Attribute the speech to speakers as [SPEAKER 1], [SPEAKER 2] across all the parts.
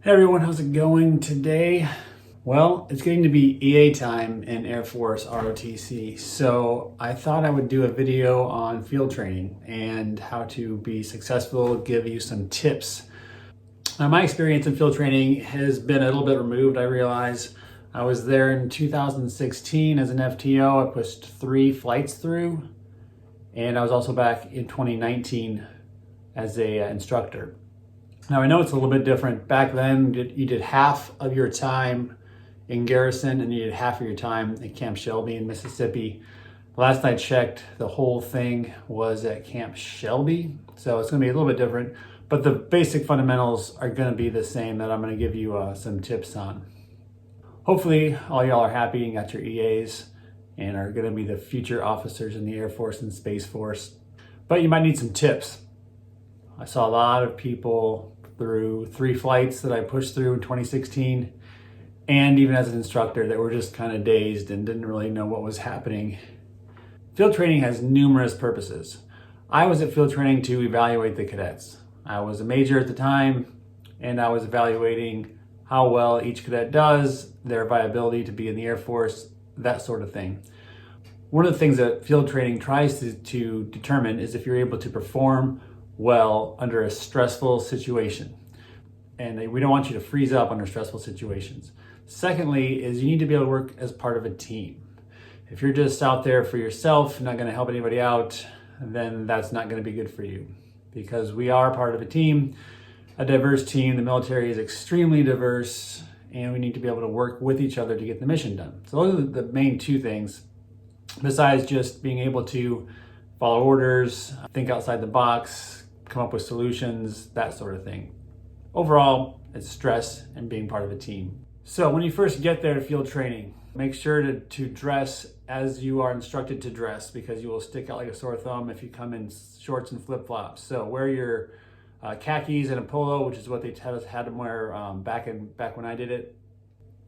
[SPEAKER 1] Hey everyone, how's it going today? Well, it's getting to be EA time in Air Force ROTC, so I thought I would do a video on field training and how to be successful, give you some tips. Now, my experience in field training has been a little bit removed, I realize. I was there in 2016 as an FTO. I pushed 3 flights through, and I was also back in 2019 as a instructor. Now, I know it's a little bit different. Back then, you did half of your time in Garrison and you did half of your time at Camp Shelby in Mississippi. Last I checked, the whole thing was at Camp Shelby. So it's gonna be a little bit different, but the basic fundamentals are gonna be the same that I'm gonna give you some tips on. Hopefully, all y'all are happy and got your EAs and are gonna be the future officers in the Air Force and Space Force. But you might need some tips. I saw a lot of people through 3 flights that I pushed through in 2016, and even as an instructor, that were just kind of dazed and didn't really know what was happening. Field training has numerous purposes. I was at field training to evaluate the cadets. I was a major at the time, and I was evaluating how well each cadet does, their viability to be in the Air Force, that sort of thing. One of the things that field training tries to determine is if you're able to perform well under a stressful situation. And we don't want you to freeze up under stressful situations. Secondly, is you need to be able to work as part of a team. If you're just out there for yourself, not gonna help anybody out, then that's not gonna be good for you. Because we are part of a team, a diverse team. The military is extremely diverse, and we need to be able to work with each other to get the mission done. So those are the main 2 things, besides just being able to follow orders, think outside the box, come up with solutions, that sort of thing. Overall, it's stress and being part of a team. So when you first get there to field training, make sure to dress as you are instructed to dress, because you will stick out like a sore thumb if you come in shorts and flip-flops. So wear your khakis and a polo, which is what they had them wear back when I did it.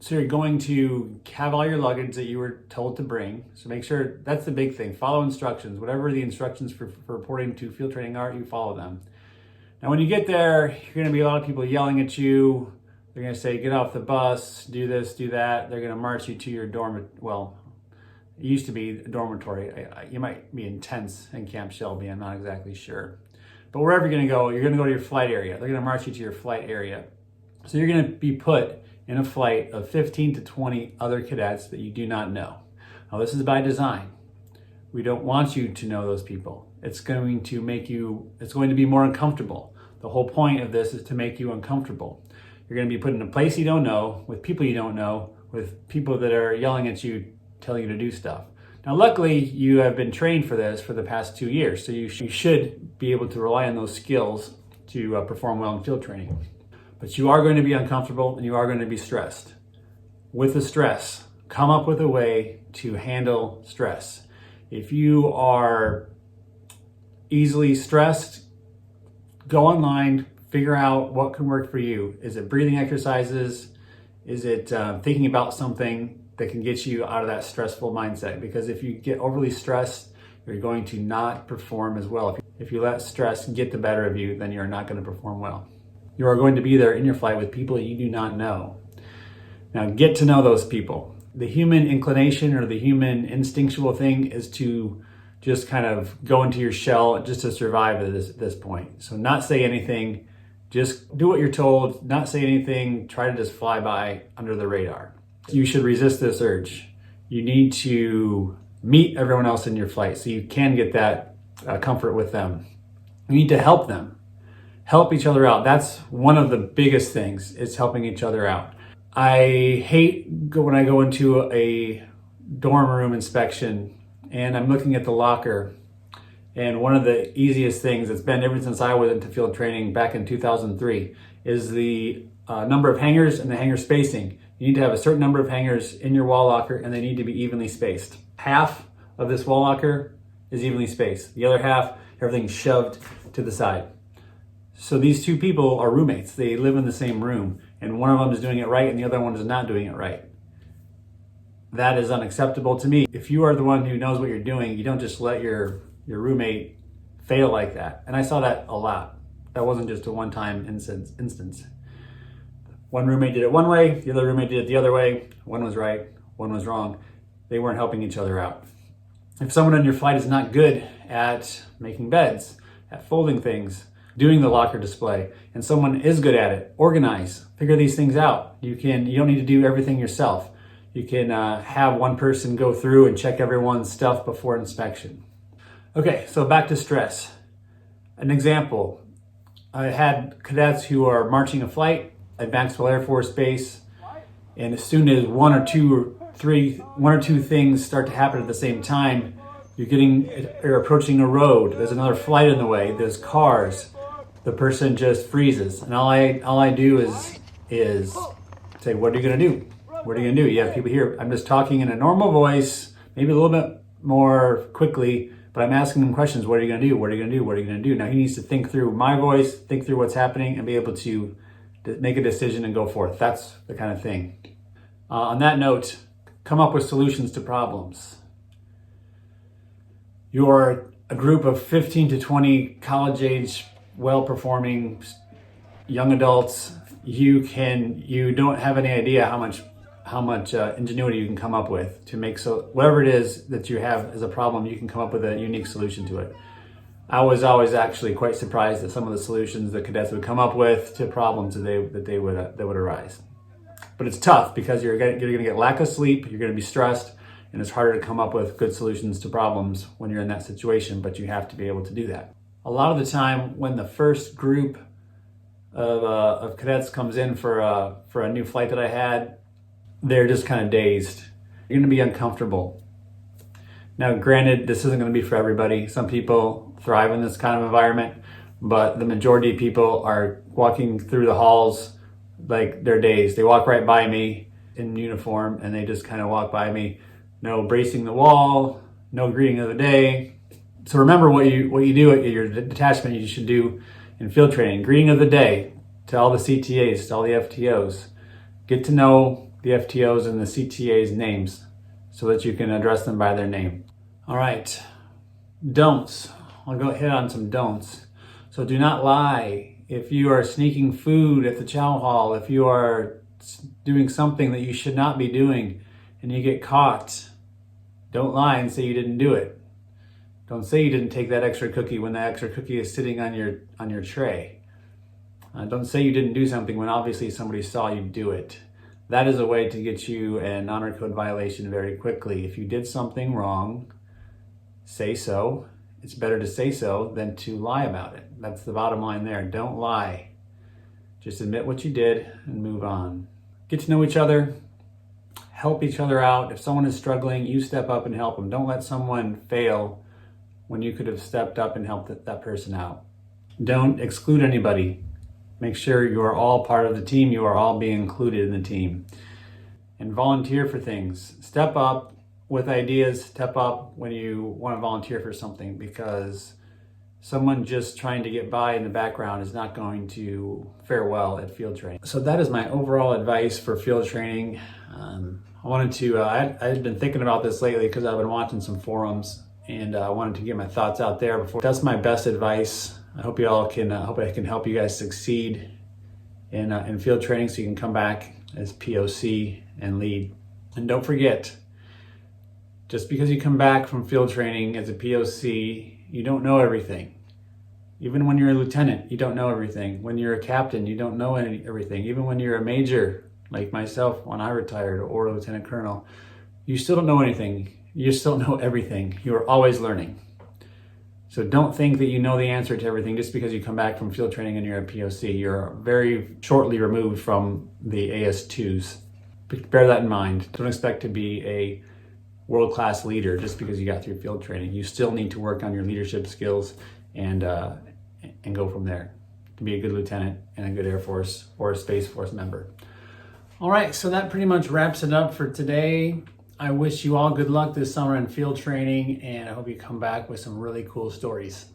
[SPEAKER 1] So you're going to have all your luggage that you were told to bring. So make sure, that's the big thing. Follow instructions. Whatever the instructions for reporting to field training are, you follow them. Now when you get there, you're gonna be a lot of people yelling at you. They're gonna say, get off the bus, do this, do that. They're gonna march you to your dorm. Well, it used to be a dormitory. You might be in tents in Camp Shelby, I'm not exactly sure. But wherever you're gonna go to your flight area. They're gonna march you to your flight area. So you're gonna be put in a flight of 15 to 20 other cadets that you do not know. Now this is by design. We don't want you to know those people. It's going to be more uncomfortable. The whole point of this is to make you uncomfortable. You're gonna be put in a place you don't know, with people you don't know, with people that are yelling at you, telling you to do stuff. Now luckily, you have been trained for this for the past 2 years, so you should be able to rely on those skills to perform well in field training. But you are going to be uncomfortable and you are going to be stressed. With the stress, come up with a way to handle stress. If you are easily stressed, go online, figure out what can work for you. Is it breathing exercises? Is it thinking about something that can get you out of that stressful mindset? Because if you get overly stressed, you're going to not perform as well. If you let stress get the better of you, then you're not going to perform well. You are going to be there in your flight with people you do not know. Now get to know those people. The human inclination or the human instinctual thing is to just kind of go into your shell just to survive at this point. So not say anything, just do what you're told, not say anything, try to just fly by under the radar. You should resist this urge. You need to meet everyone else in your flight so you can get that comfort with them. You need to help them. Help each other out. That's one of the biggest things, is helping each other out. I hate when I go into a dorm room inspection and I'm looking at the locker, and one of the easiest things that's been ever since I was into field training back in 2003 is the number of hangers and the hanger spacing. You need to have a certain number of hangers in your wall locker, and they need to be evenly spaced. Half of this wall locker is evenly spaced. The other half, everything's shoved to the side. So these 2 people are roommates. They live in the same room, and one of them is doing it right and the other one is not doing it right. That is unacceptable to me. If you are the one who knows what you're doing, you don't just let your roommate fail like that. And I saw that a lot. That wasn't just a one-time instance. One roommate did it one way, the other roommate did it the other way. One was right, one was wrong. They weren't helping each other out. If someone on your flight is not good at making beds, at folding things, doing the locker display, and someone is good at it, organize, figure these things out. You don't need to do everything yourself. You can have one person go through and check everyone's stuff before inspection. Okay, so back to stress. An example, I had cadets who are marching a flight at Maxwell Air Force Base, and as soon as one or two things start to happen at the same time, you're approaching a road, there's another flight in the way, there's cars, the person just freezes. And all I do is say, what are you gonna do? What are you gonna do? You have people here, I'm just talking in a normal voice, maybe a little bit more quickly, but I'm asking them questions. What are you gonna do? What are you gonna do? What are you gonna do? Now he needs to think through my voice, think through what's happening, and be able to make a decision and go forth. That's the kind of thing. On that note, come up with solutions to problems. You're a group of 15 to 20 college-age, well-performing young adults. You don't have any idea how much ingenuity you can come up with to make whatever it is that you have as a problem, you can come up with a unique solution to it. I was always actually quite surprised at some of the solutions that cadets would come up with to problems that would arise. But it's tough because you're going to get lack of sleep, you're going to be stressed, and it's harder to come up with good solutions to problems when you're in that situation, but you have to be able to do that. A lot of the time when the first group of cadets comes in for a new flight that I had, they're just kind of dazed. You're going to be uncomfortable. Now, granted, this isn't going to be for everybody. Some people thrive in this kind of environment, but the majority of people are walking through the halls like they're dazed. They walk right by me in uniform and they just kind of walk by me. No bracing the wall, no greeting of the day. So remember what you do at your detachment, you should do in field training. Greeting of the day to all the CTAs, to all the FTOs. Get to know the FTOs and the CTAs' names so that you can address them by their name. All right, don'ts. I'll go hit on some don'ts. So do not lie. If you are sneaking food at the chow hall, if you are doing something that you should not be doing and you get caught, don't lie and say you didn't do it. Don't say you didn't take that extra cookie when that extra cookie is sitting on your tray. Don't say you didn't do something when obviously somebody saw you do it. That is a way to get you an honor code violation very quickly. If you did something wrong, say so. It's better to say so than to lie about it. That's the bottom line there. Don't lie. Just admit what you did and move on. Get to know each other. Help each other out. If someone is struggling, you step up and help them. Don't let someone fail when you could have stepped up and helped that person out. Don't exclude anybody. Make sure you are all part of the team. You are all being included in the team. And volunteer for things. Step up with ideas. Step up when you want to volunteer for something, because someone just trying to get by in the background is not going to fare well at field training. So that is my overall advice for field training. I had been thinking about this lately because I've been watching some forums, and I wanted to get my thoughts out there before. That's my best advice. I hope I can help you guys succeed in field training so you can come back as POC and lead. And don't forget, just because you come back from field training as a POC, you don't know everything. Even when you're a lieutenant, you don't know everything. When you're a captain, you don't know everything. Even when you're a major, like myself when I retired, or a lieutenant colonel, you still don't know anything. You still don't know everything. You are always learning. So don't think that you know the answer to everything just because you come back from field training and you're a POC. You're very shortly removed from the AS2s. Bear that in mind. Don't expect to be a world-class leader just because you got through field training. You still need to work on your leadership skills and go from there to be a good lieutenant and a good Air Force or a Space Force member. All right, so that pretty much wraps it up for today. I wish you all good luck this summer in field training, and I hope you come back with some really cool stories.